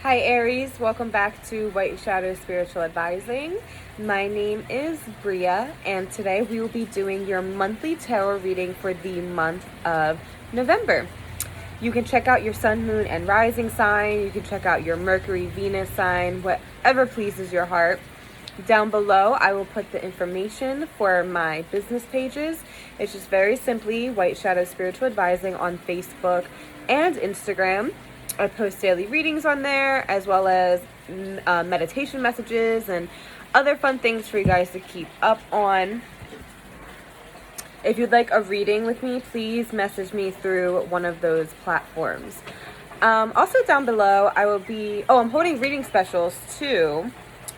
Hi Aries, welcome back to White Shadow Spiritual Advising. My name is Bria, and today we will be doing your monthly tarot reading for the month of November. You can check out your sun, moon, and rising sign. You can check out your Mercury, Venus sign, whatever pleases your heart. Down below, I will put the information for my business pages. It's just very simply White Shadow Spiritual Advising on Facebook and Instagram. I post daily readings on there, as well as meditation messages and other fun things for you guys to keep up on. If you'd like a reading with me, please message me through one of those platforms. Also down below, I'm holding reading specials too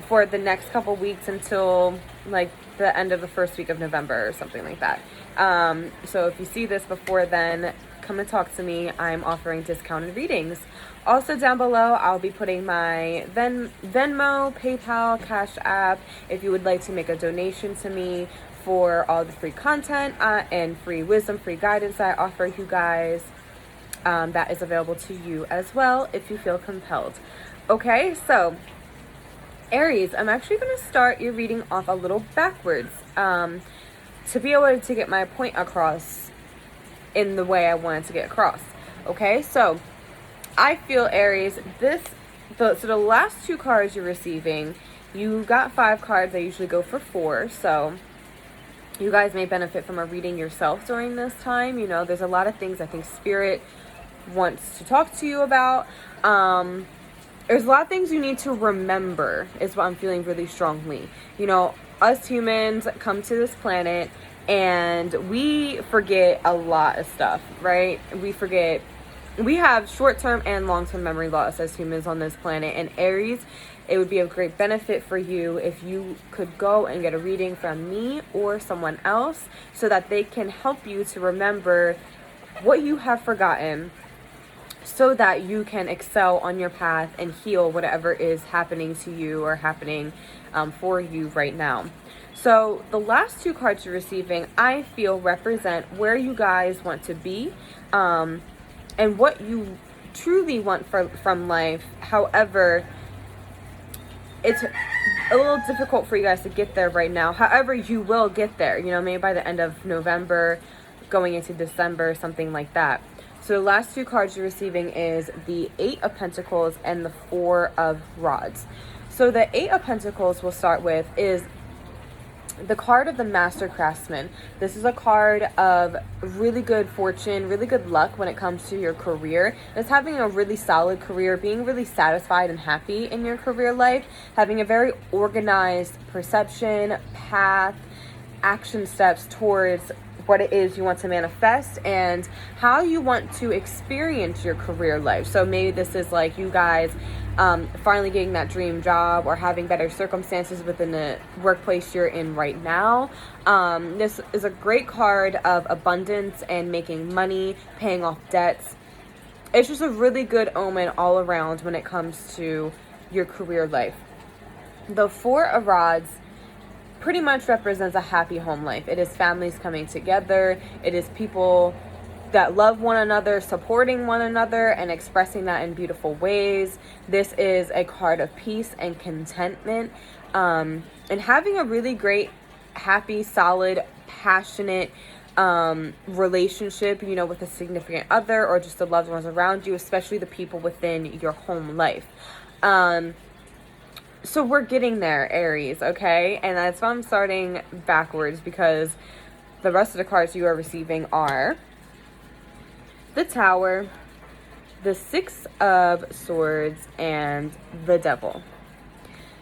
for the next couple weeks until like the end of the first week of November or something like that. So if you see this before then, come and talk to me. I'm offering discounted readings. Also down below, I'll be putting my VENMO, PayPal, CASHAPP if you would like to make a donation to me for all the free content and free wisdom, free guidance I offer you guys. That is available to you as well if you feel compelled. Okay, so Aries, I'm actually going to start your reading off a little backwards to be able to get my point across in the way I wanted to get across. Okay, so I feel Aries, so the last two cards you're receiving, you got 5 cards. I usually go for 4, so you guys may benefit from a reading yourself during this time. You know, there's a lot of things I think Spirit wants to talk to you about. There's a lot of things you need to remember is what I'm feeling really strongly. You know, us humans come to this planet and we forget a lot of stuff, right? We have short-term and long-term memory loss as humans on this planet. And Aries, it would be of great benefit for you if you could go and get a reading from me or someone else so that they can help you to remember what you have forgotten so that you can excel on your path and heal whatever is happening to you or happening for you right now. So the last 2 cards you're receiving, I feel represent where you guys want to be and what you truly want from life. However, it's a little difficult for you guys to get there right now. However, you will get there, you know, maybe by the end of November, going into December, something like that. So the last 2 cards you're receiving is the 8 of Pentacles and the 4 of Rods. So the 8 of Pentacles we'll start with is the card of the Master Craftsman. This is a card of really good fortune, really good luck when it comes to your career. It's having a really solid career, being really satisfied and happy in your career life, having a very organized perception, path, action steps towards what it is you want to manifest and how you want to experience your career life. So maybe this is like you guys finally getting that dream job or having better circumstances within the workplace you're in right now. This is a great card of abundance and making money, paying off debts. It's just a really good omen all around when it comes to your career life. The 4 of Rods pretty much represents a happy home life. It is families coming together. It is people that love one another, supporting one another, and expressing that in beautiful ways. This is a card of peace and contentment, and having a really great, happy, solid, passionate relationship, you know, with a significant other or just the loved ones around you, especially the people within your home life. So we're getting there, Aries, okay? And that's why I'm starting backwards, because the rest of the cards you are receiving are the Tower, the 6 of Swords, and the Devil.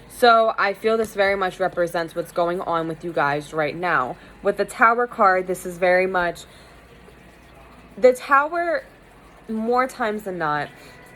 So I feel this very much represents what's going on with you guys right now. With the Tower card, this is very much... The Tower, more times than not,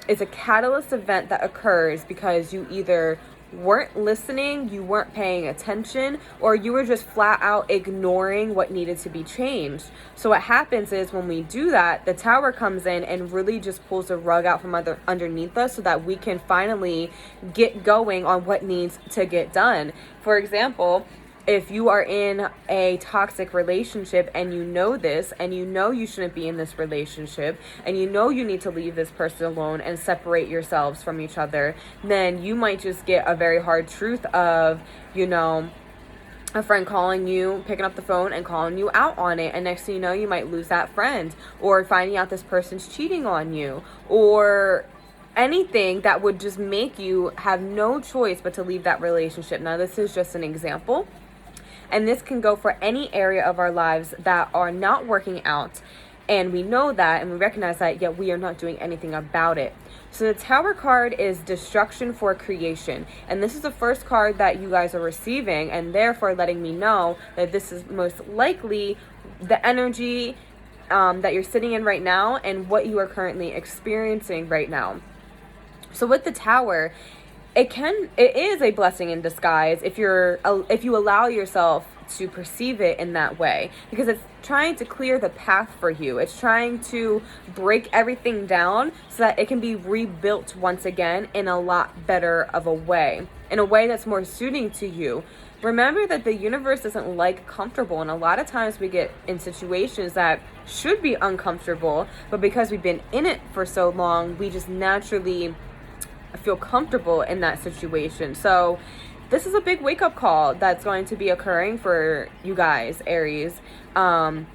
is a catalyst event that occurs because you either weren't listening, you weren't paying attention, or you were just flat out ignoring what needed to be changed. So what happens is when we do that, the Tower comes in and really just pulls the rug out from underneath us so that we can finally get going on what needs to get done. For example, if you are in a toxic relationship and you know this, and you know you shouldn't be in this relationship, and you know you need to leave this person alone and separate yourselves from each other, then you might just get a very hard truth of, you know, a friend calling you, picking up the phone and calling you out on it, and next thing you know, you might lose that friend, or finding out this person's cheating on you, or anything that would just make you have no choice but to leave that relationship. Now, this is just an example. And this can go for any area of our lives that are not working out. And we know that and we recognize that, yet we are not doing anything about it. So the Tower card is destruction for creation. And this is the first card that you guys are receiving, and therefore letting me know that this is most likely the energy that you're sitting in right now and what you are currently experiencing right now. So with the Tower, it is a blessing in disguise if you allow yourself to perceive it in that way, because it's trying to clear the path for you. It's trying to break everything down so that it can be rebuilt once again in a lot better of a way, in a way that's more suiting to you. Remember that the universe doesn't like comfortable, and a lot of times we get in situations that should be uncomfortable, but because we've been in it for so long, we just naturally feel comfortable in that situation. So this is a big wake-up call that's going to be occurring for you guys, Aries. And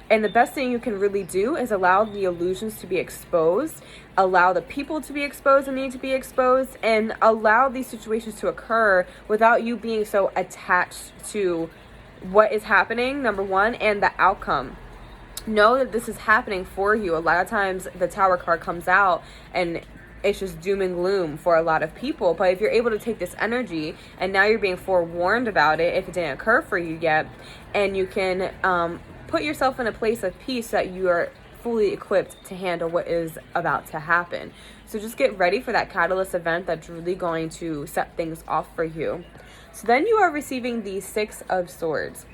the best thing you can really do is allow the illusions to be exposed, allow the people to be exposed and need to be exposed, and allow these situations to occur without you being so attached to what is happening, number one, and the outcome. Know that this is happening for you. A lot of times the Tower card comes out and it's just doom and gloom for a lot of people. But if you're able to take this energy, and now you're being forewarned about it if it didn't occur for you yet, and you can put yourself in a place of peace that you are fully equipped to handle what is about to happen. So just get ready for that catalyst event that's really going to set things off for you. So then you are receiving the Six of Swords.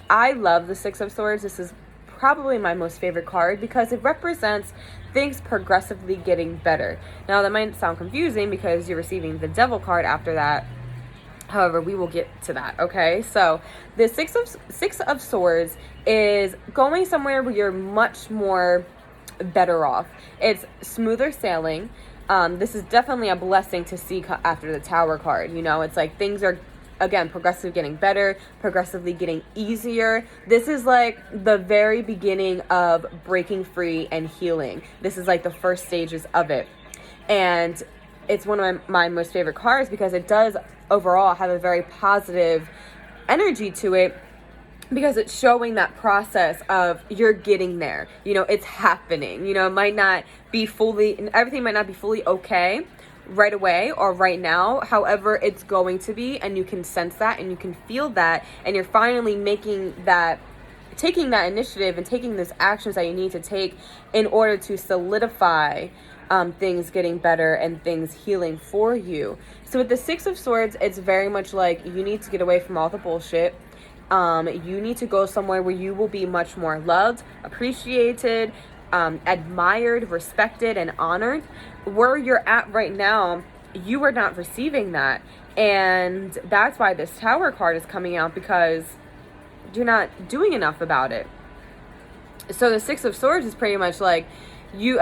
I love the Six of Swords. This is probably my most favorite card because it represents things progressively getting better. Now that might sound confusing because you're receiving the Devil card after that. However, we will get to that, okay? So the Six of Swords is going somewhere where you're much more better off. It's smoother sailing. This is definitely a blessing to see after the Tower card. You know, it's like things are, again, progressively getting better, progressively getting easier. This is like the very beginning of breaking free and healing. This is like the first stages of it. And it's one of my most favorite cards because it does overall have a very positive energy to it, because it's showing that process of you're getting there. You know, it's happening. You know, it might not be everything might not be fully okay right away or right now. However, it's going to be, and you can sense that and you can feel that, and you're finally taking that initiative and taking those actions that you need to take in order to solidify things getting better and things healing for you. So with the Six of Swords, it's very much like you need to get away from all the bullshit. You need to go somewhere where you will be much more loved, appreciated, admired, respected, and honored. Where you're at right now, you are not receiving that. And that's why this Tower card is coming out, because you're not doing enough about it. So the Six of Swords is pretty much like you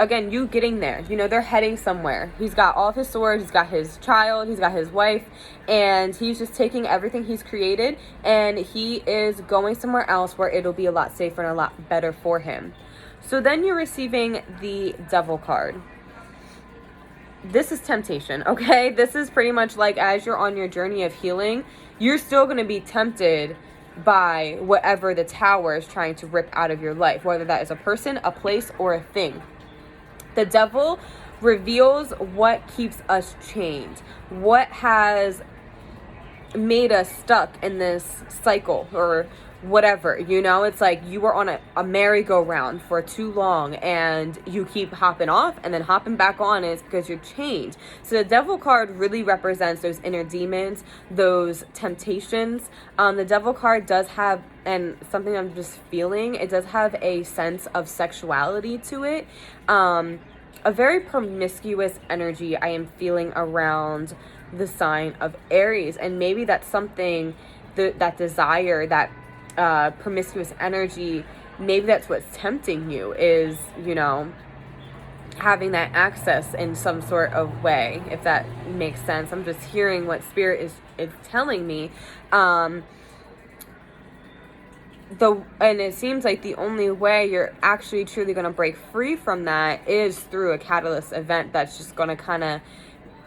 getting there. You know, they're heading somewhere. He's got all of his swords, he's got his child, he's got his wife, and he's just taking everything he's created and he is going somewhere else where it'll be a lot safer and a lot better for him. So then you're receiving the Devil card. This is temptation, okay? This is pretty much like as you're on your journey of healing, you're still going to be tempted by whatever the Tower is trying to rip out of your life, whether that is a person, a place, or a thing. The Devil reveals what keeps us chained, what has made us stuck in this cycle or whatever. You know, it's like you were on a merry-go-round for too long and you keep hopping off and then hopping back on, and it's because you're chained. So the Devil card really represents those inner demons, those temptations. The Devil card does have, and something I'm just feeling, it does have a sense of sexuality to it. A very promiscuous energy I am feeling around the sign of Aries, and maybe that's something that desire, that promiscuous energy, maybe that's what's tempting you, is, you know, having that access in some sort of way, if that makes sense. I'm just hearing what spirit is telling me. And it seems like the only way you're actually truly going to break free from that is through a catalyst event that's just going to kind of,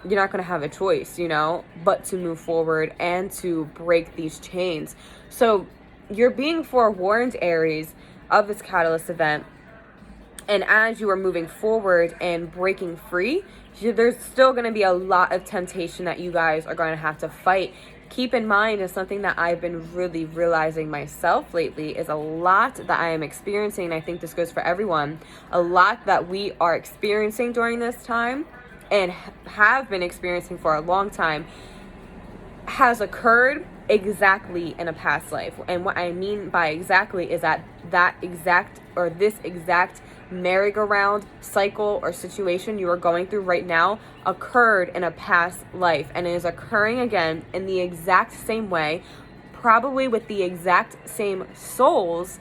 you're not going to have a choice, you know, but to move forward and to break these chains. So you're being forewarned, Aries, of this catalyst event. And as you are moving forward and breaking free, there's still going to be a lot of temptation that you guys are going to have to fight. Keep in mind, is something that I've been really realizing myself lately, is a lot that I am experiencing, and I think this goes for everyone, a lot that we are experiencing during this time and have been experiencing for a long time has occurred exactly in a past life. And what I mean by exactly is that this exact merry-go-round cycle or situation you are going through right now occurred in a past life, and it is occurring again in the exact same way, probably with the exact same souls,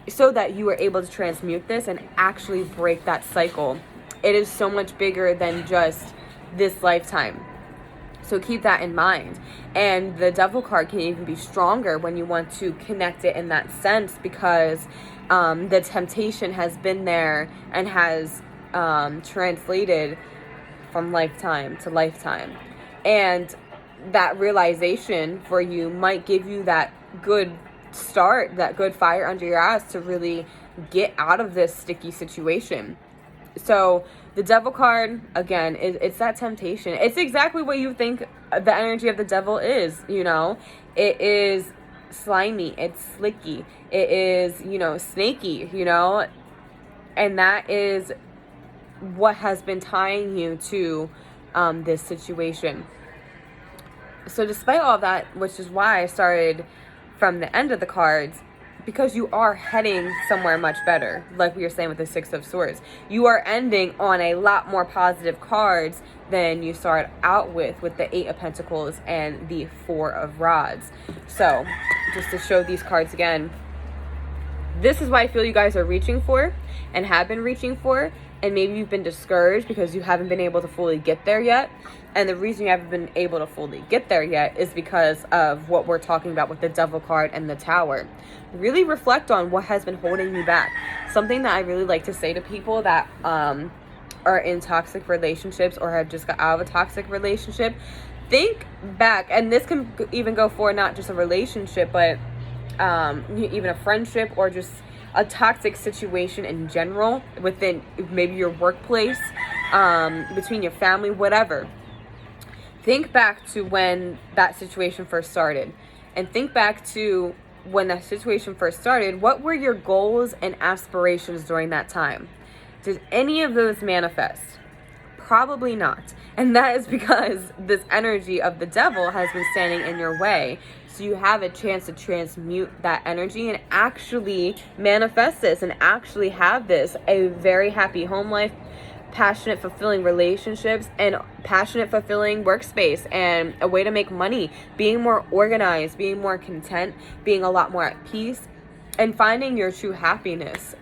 so that you are able to transmute this and actually break that cycle. It is so much bigger than just this lifetime. So keep that in mind. And the Devil card can even be stronger when you want to connect it in that sense, because the temptation has been there and has translated from lifetime to lifetime. And that realization for you might give you that good start, that good fire under your ass to really get out of this sticky situation. So the Devil card, again, it's that temptation. It's exactly what you think the energy of the devil is, you know. It is slimy, it's slicky, it is, you know, snaky, you know. And that is what has been tying you to this situation. So despite all of that, which is why I started from the end of the cards, because you are heading somewhere much better, like we were saying with the Six of Swords. You are ending on a lot more positive cards than you start out with the Eight of Pentacles and the Four of Rods. So, just to show these cards again, this is what I feel you guys are reaching for and have been reaching for. And maybe you've been discouraged because you haven't been able to fully get there yet. And the reason you haven't been able to fully get there yet is because of what we're talking about with the Devil card and the Tower. Really reflect on what has been holding you back. Something that I really like to say to people that are in toxic relationships or have just got out of a toxic relationship, think back. And this can even go for not just a relationship, but even a friendship or just a toxic situation in general, within maybe your workplace, between your family, whatever. Think back to when that situation first started, and think back to when that situation first started. What were your goals and aspirations during that time? Did any of those manifest? Probably not. And that is because this energy of the devil has been standing in your way. So you have a chance to transmute that energy and actually manifest this and actually have this, a very happy home life, passionate, fulfilling relationships, and passionate, fulfilling workspace, and a way to make money, being more organized, being more content, being a lot more at peace, and finding your true happiness.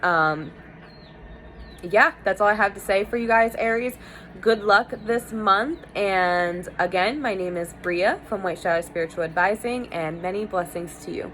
Yeah, that's all I have to say for you guys, Aries. Good luck this month. And again, my name is Bria from White Shadow Spiritual Advising, and many blessings to you.